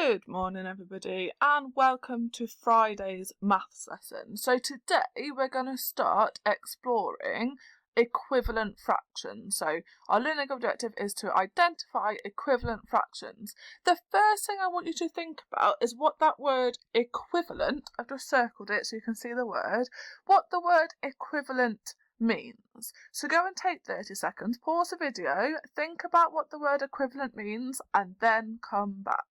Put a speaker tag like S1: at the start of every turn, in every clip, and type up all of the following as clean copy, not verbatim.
S1: Good morning everybody and welcome to Friday's maths lesson. So today we're going to start exploring equivalent fractions. So our learning objective is to identify equivalent fractions. The first thing I want you to think about is what that word equivalent, I've just circled it so you can see the word, what the word equivalent means. So go and take 30 seconds, pause the video, think about what the word equivalent means and then come back.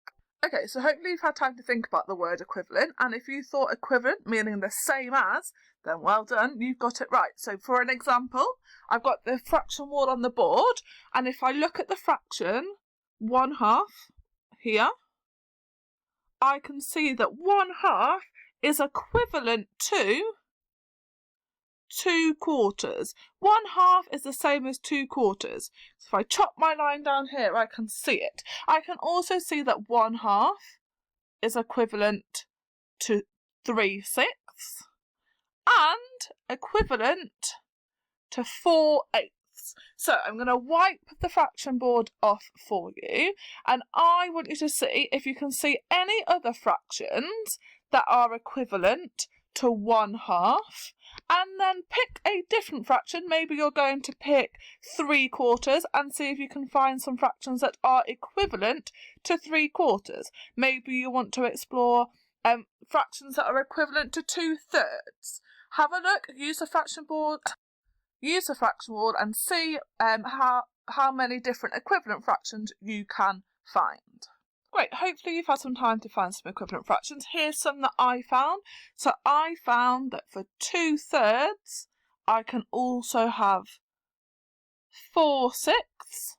S1: Okay, so hopefully you've had time to think about the word equivalent, and if you thought equivalent meaning the same as, then well done, you've got it right. So for an example, I've got the fraction wall on the board, and if I look at the fraction 1/2 here, I can see that 1/2 is equivalent to 2/4. 1/2 is the same as 2/4. So if I chop my line down here, I can see it. I can also see that 1/2 is equivalent to 3/6 and equivalent to 4/8. So I'm going to wipe the fraction board off for you, and I want you to see if you can see any other fractions that are equivalent to 1/2, and then pick a different fraction. Maybe you're going to pick 3/4 and see if you can find some fractions that are equivalent to 3/4. Maybe you want to explore fractions that are equivalent to 2/3. Have a look, use the fraction board and see how many different equivalent fractions you can find. Great, hopefully you've had some time to find some equivalent fractions. Here's some that I found. So I found that for 2/3, I can also have 4/6.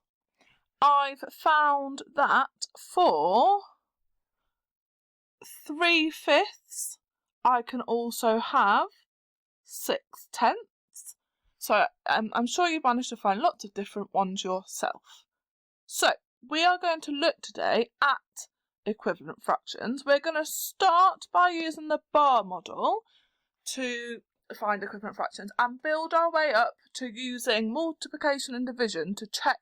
S1: I've found that for 3/5, I can also have 6/10. So I'm sure you've managed to find lots of different ones yourself. So we are going to look today at equivalent fractions. We're going to start by using the bar model to find equivalent fractions and build our way up to using multiplication and division to check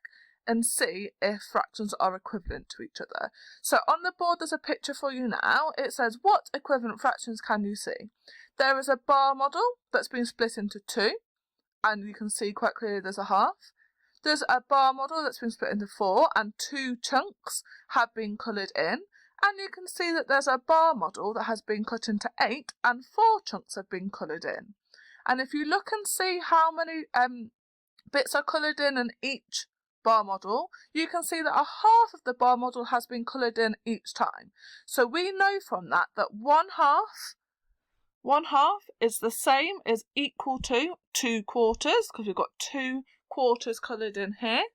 S1: and see if fractions are equivalent to each other. So on the board there's a picture for you now. It says, what equivalent fractions can you see? There is a bar model that's been split into two, and you can see quite clearly there's a half. There's a bar model that's been split into 4 and 2 chunks have been coloured in, and you can see that there's a bar model that has been cut into 8 and 4 chunks have been coloured in. And if you look and see how many bits are coloured in each bar model, you can see that a half of the bar model has been coloured in each time. So we know from that that 1/2 is the same as equal to 2/4, because we've got 2/4 coloured in here,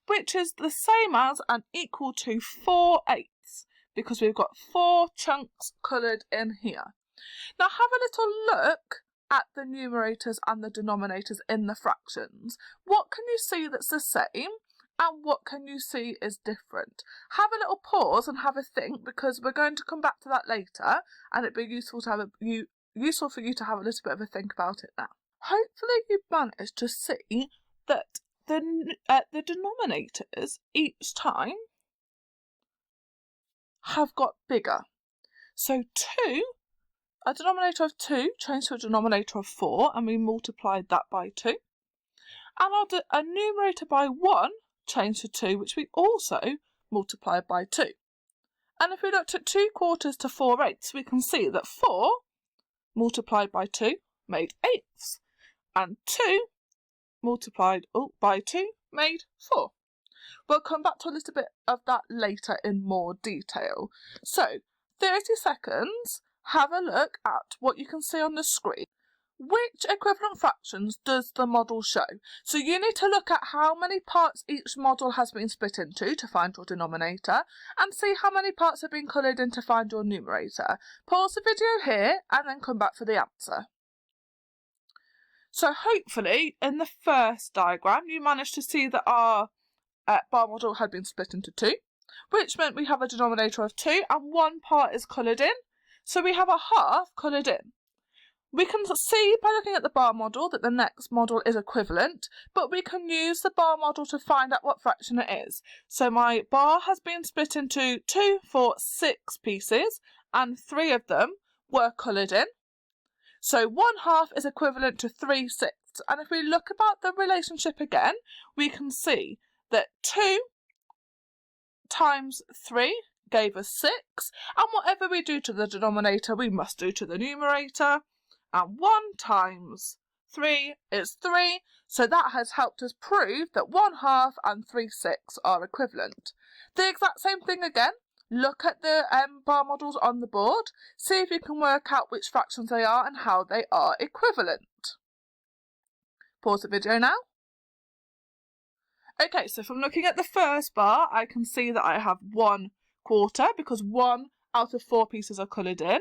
S1: which is the same as and equal to 4/8, because we've got 4 chunks coloured in here. Now have a little look at the numerators and the denominators in the fractions. What can you see that's the same and what can you see is different? Have a little pause and have a think, because we're going to come back to that later, and it'd be useful for you to have a little bit of a think about it now. Hopefully you've managed to see that the denominators each time have got bigger. So a denominator of 2 changed to a denominator of 4, and we multiplied that by 2. And a numerator by 1 changed to 2, which we also multiplied by 2. And if we looked at 2/4 to 4/8, we can see that 4 multiplied by 2 made 8ths, and 2 multiplied by 2 made 4. We'll come back to a little bit of that later in more detail. So 30 seconds, have a look at what you can see on the screen. Which equivalent fractions does the model show? So you need to look at how many parts each model has been split into to find your denominator, and see how many parts have been coloured in to find your numerator. Pause the video here and then come back for the answer. So hopefully in the first diagram you managed to see that our bar model had been split into 2, which meant we have a denominator of 2 and 1 part is coloured in, so we have a half coloured in. We can see by looking at the bar model that the next model is equivalent, but we can use the bar model to find out what fraction it is. So my bar has been split into 2, 4, 6 pieces, and 3 of them were coloured in. So 1/2 is equivalent to 3/6. And if we look about the relationship again, we can see that 2 times 3 gave us 6, and whatever we do to the denominator, we must do to the numerator. And 1 times 3 is 3, so that has helped us prove that 1/2 and 3/6 are equivalent. The exact same thing again. Look at the bar models on the board, see if you can work out which fractions they are and how they are equivalent. Pause the video now. Okay, so from looking at the first bar, I can see that I have 1/4 because 1 out of 4 pieces are coloured in.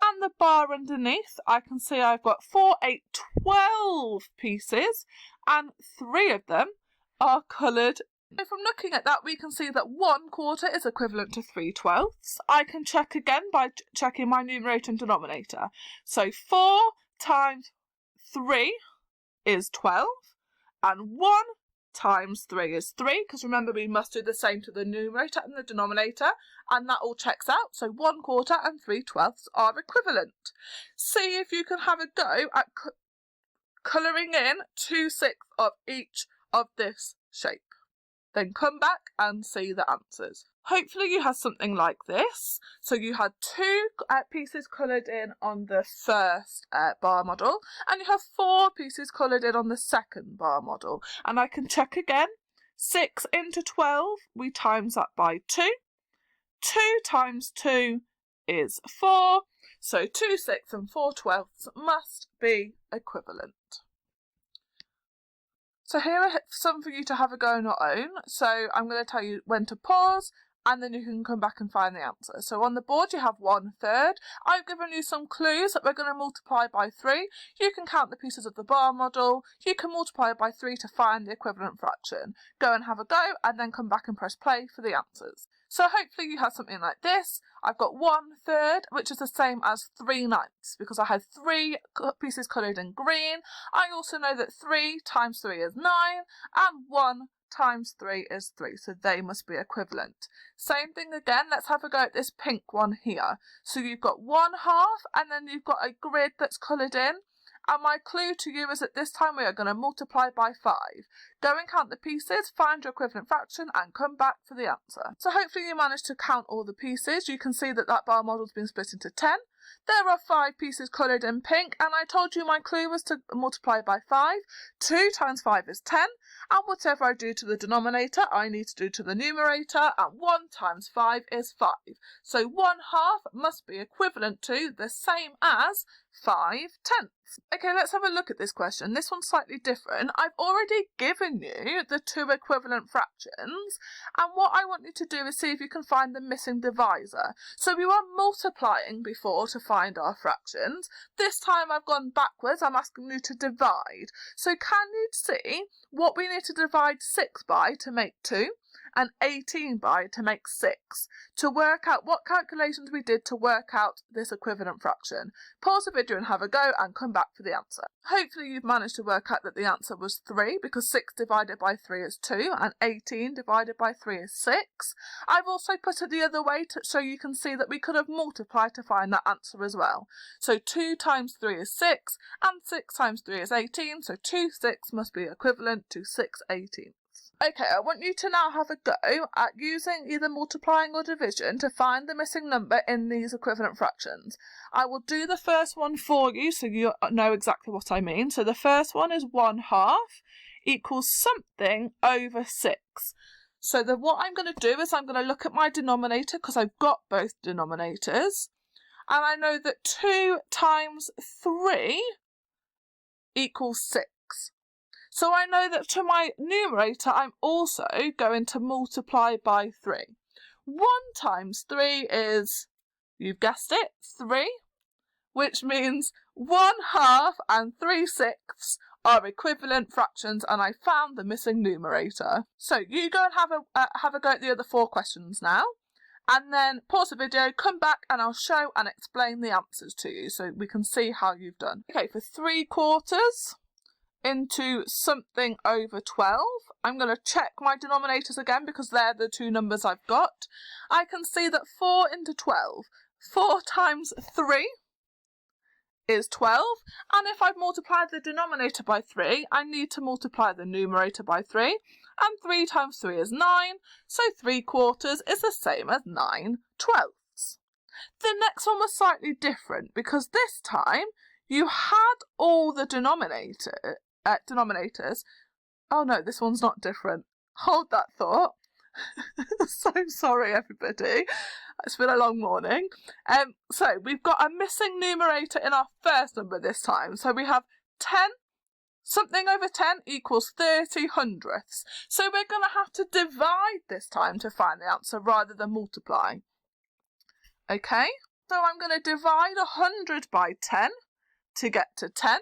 S1: And the bar underneath, I can see I've got 4, 8, 12 pieces, and 3 of them are coloured. So from looking at that, we can see that 1/4 is equivalent to 3/12. I can check again by checking my numerator and denominator. So 4 times 3 is 12, and 1 times 3 is 3, because remember we must do the same to the numerator and the denominator, and that all checks out. So 1/4 and 3/12 are equivalent. See if you can have a go at colouring in 2/6 of each of this shape. Then come back and see the answers. Hopefully you had something like this. So you had 2 pieces coloured in on the first bar model, and you have 4 pieces coloured in on the second bar model. And I can check again. 6 into 12, we times that by 2. 2 times 2 is 4. So 2/6 and 4/12 must be equivalent. So here are some for you to have a go on your own. So I'm going to tell you when to pause, and then you can come back and find the answer. So on the board you have 1/3. I've given you some clues that we're going to multiply by 3. You can count the pieces of the bar model. You can multiply by 3 to find the equivalent fraction. Go and have a go, and then come back and press play for the answers. So hopefully you have something like this. I've got 1/3, which is the same as 3/9, because I had 3 pieces coloured in green. I also know that 3 times 3 is 9, and 1 times 3 is 3, so they must be equivalent. Same thing again, let's have a go at this pink one here. So you've got 1/2, and then you've got a grid that's coloured in. And my clue to you is that this time we are going to multiply by 5. Go and count the pieces, find your equivalent fraction, and come back for the answer. So hopefully you managed to count all the pieces. You can see that that bar model's been split into 10. There are 5 pieces coloured in pink, and I told you my clue was to multiply by 5. 2 times 5 is 10, and whatever I do to the denominator, I need to do to the numerator, and 1 times 5 is 5. So 1/2 must be equivalent to the same as 5/10. Okay, let's have a look at this question. This one's slightly different. I've already given you the 2 equivalent fractions, and what I want you to do is see if you can find the missing divisor. So we were multiplying before to find our fractions. This time I've gone backwards. I'm asking you to divide. So can you see what we need to divide 6 by to make 2? And 18 by to make 6, to work out what calculations we did to work out this equivalent fraction. Pause the video and have a go, and come back for the answer. Hopefully you've managed to work out that the answer was 3, because 6 divided by 3 is 2, and 18 divided by 3 is 6. I've also put it the other way so you can see that we could have multiplied to find that answer as well. So 2 times 3 is 6, and 6 times 3 is 18, so 2/6 must be equivalent to 6/18. Okay, I want you to now have a go at using either multiplying or division to find the missing number in these equivalent fractions. I will do the first one for you so you know exactly what I mean. So the first one is 1/2 equals something over 6. So what I'm going to do is I'm going to look at my denominator, because I've got both denominators. And I know that 2 times 3 equals 6. So I know that to my numerator, I'm also going to multiply by 3. 1 times 3 is, you've guessed it, 3, which means 1/2 and 3/6 are equivalent fractions, and I found the missing numerator. So you go and have a go at the other 4 questions now, and then pause the video, come back, and I'll show and explain the answers to you so we can see how you've done. Okay, for 3/4 into something over 12, I'm going to check my denominators again because they're the two numbers I've got. I can see that 4 into 12, 4 times 3 is 12, and if I've multiplied the denominator by 3, I need to multiply the numerator by 3, and 3 times 3 is 9, so 3/4 is the same as 9/12. The next one was slightly different because this time you had all the denominators. Oh no, this one's not different. Hold that thought. So sorry everybody, it's been a long morning. So we've got a missing numerator in our first number this time. So we have 10, something over 10 equals 30 hundredths. So we're going to have to divide this time to find the answer rather than multiply. Okay, so I'm going to divide 100 by 10 to get to 10.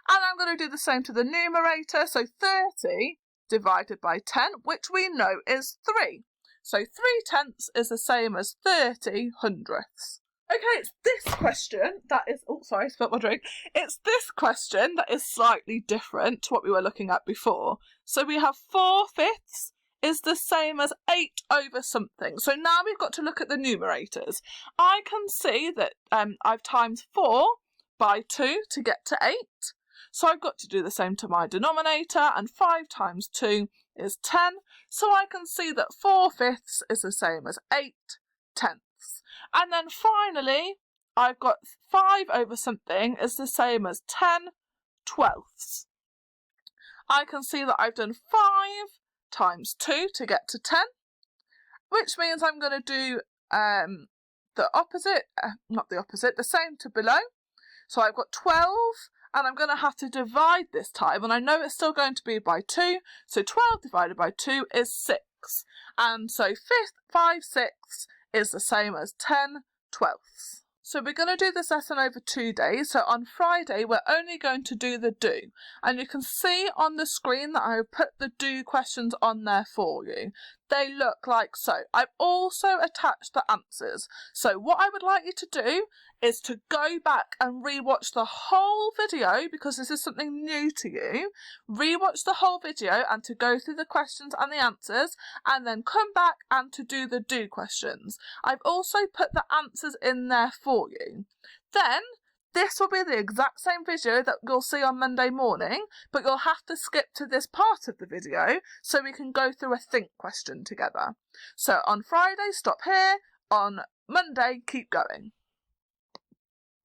S1: And I'm going to do the same to the numerator, so 30 divided by 10, which we know is 3. So 3/10 is the same as 30 hundredths. Okay, it's this question that is, oh sorry, I spilled my drink. It's this question that is slightly different to what we were looking at before. So we have 4/5 is the same as 8 over something. So now we've got to look at the numerators. I can see that I've times 4 by 2 to get to 8. So I've got to do the same to my denominator, and 5 times 2 is 10. So I can see that 4/5 is the same as 8/10. And then finally, I've got 5 over something is the same as 10/12. I can see that I've done 5 times 2 to get to 10, which means I'm going to do the opposite, the same to below. So I've got 12, and I'm going to have to divide this time, and I know it's still going to be by 2, so 12 divided by 2 is 6. And so 5/6 is the same as 10/12. So we're going to do this lesson over 2 days. So on Friday, we're only going to do the do. And you can see on the screen that I have put the do questions on there for you. They look like so. I've also attached the answers. So what I would like you to do is to go back and rewatch the whole video, because this is something new to you. Rewatch the whole video and to go through the questions and the answers, and then come back and to do the do questions. I've also put the answers in there for you. Then this will be the exact same video that you'll see on Monday morning, but you'll have to skip to this part of the video so we can go through a think question together. So on Friday, stop here. On Monday, keep going.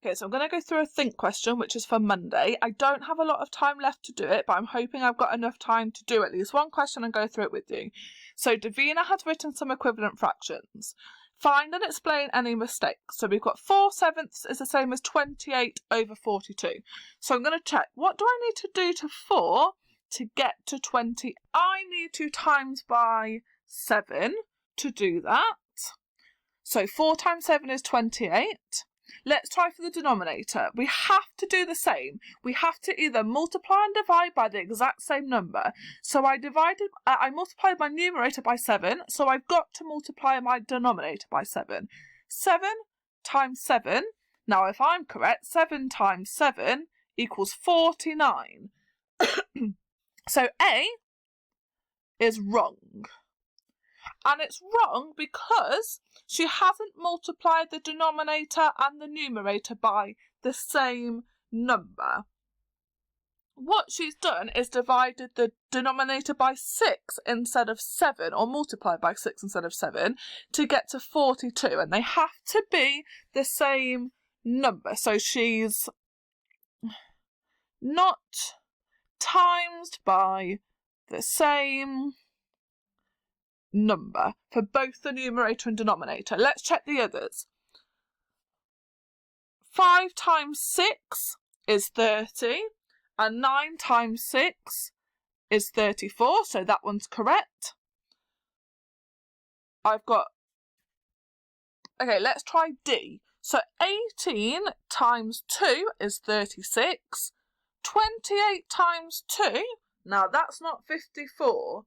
S1: Okay, so I'm going to go through a think question, which is for Monday. I don't have a lot of time left to do it, but I'm hoping I've got enough time to do at least one question and go through it with you. So Davina has written some equivalent fractions. Find and explain any mistakes. So we've got 4/7 is the same as 28 over 42. So I'm going to check, what do I need to do to 4 to get to 20? I need to times by 7 to do that. So 4 times 7 is 28. Let's try for the denominator. We have to do the same. We have to either multiply and divide by the exact same number. So I multiplied my numerator by 7, so I've got to multiply my denominator by 7. 7 times 7. Now if I'm correct, 7 times 7 equals 49. So A is wrong. And it's wrong because she hasn't multiplied the denominator and the numerator by the same number. What she's done is divided the denominator by 6 instead of 7, or multiplied by 6 instead of 7, to get to 42. And they have to be the same number. So she's not times by the same number for both the numerator and denominator. Let's check the others. 5 times 6 is 30, and 9 times 6 is 34, so that one's correct. Okay, let's try D. So 18 times 2 is 36. 28 times 2, now that's not 54.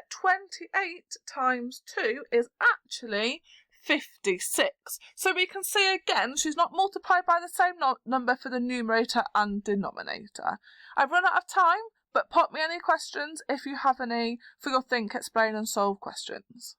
S1: 28 times 2 is actually 56. So we can see again she's not multiplied by the same number for the numerator and denominator. I've run out of time, but pop me any questions if you have any for your think, explain and solve questions.